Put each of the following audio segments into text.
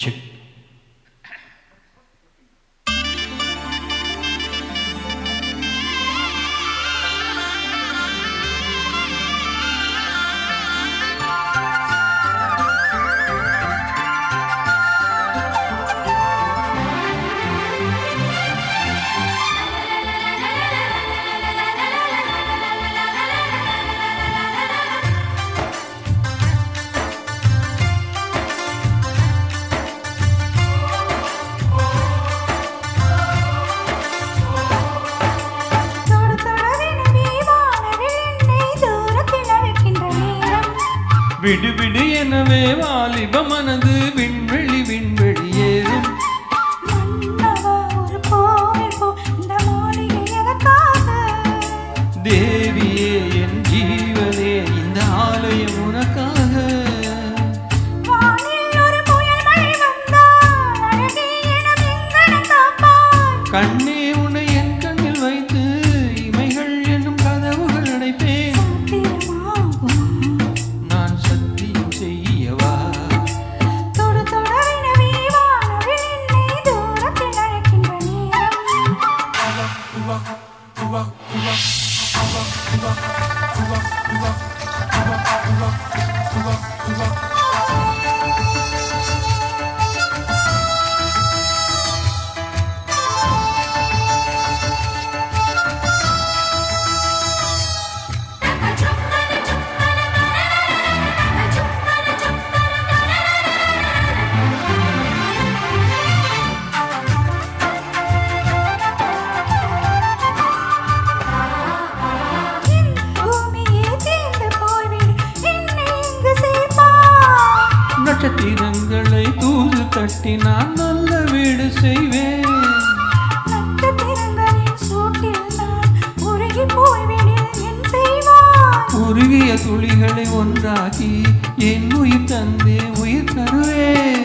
Check. விடு விடு எனவே வாலிப மனது விண்வெளி விண்வெளி ஏறும் தேவியே என் ஜீவனே இந்த ஆலயம் உனக்காக கண்ணே உன்னை என் கண்ணில் வைத்து இமைகள் என்னும் கதவுகள் அடைப்பேன் நான் சத்தியம் செய்யவா நட்சத்திரங்களை தூது தட்டி நான் நல்ல வீடு செய்வேன் உருகிய துளிகளை ஒன்றாக்கி என் உயிர் தந்தே உயிர் தருவேன்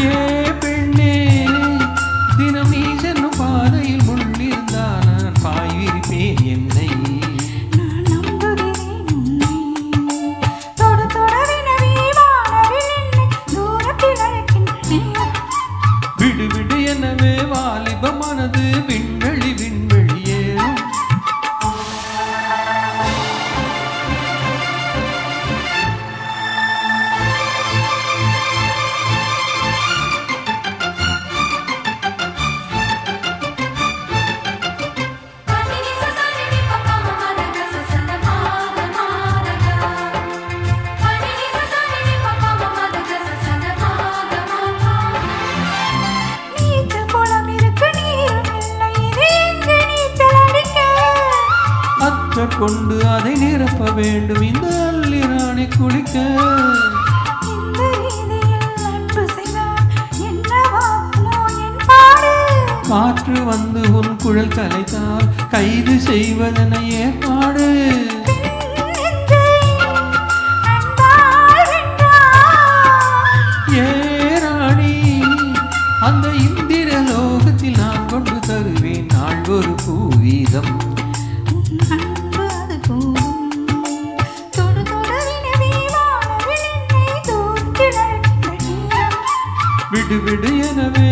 ஏ பெண்ணே தினம் நீ செல்லும் பாதையில் முள்ளிருந்தால் நான் பாய்விருப்பேன் என்னை விடு விடு எனவே வாலிப மனது விண்வெளி விண்வெளி ஏறும் கொண்டு அதை நிரப்ப வேண்டும் இந்த அல்லிரானை குளிக்க காற்று வந்து உன் குழல் கலைத்தால் கைது செய்வதென ஏற்பாடு ஏராணி அந்த இந்திர லோகத்தில் நான் கொண்டு தருவேன் நாள் ஒரு பூவீதம் விடு விடு எனவே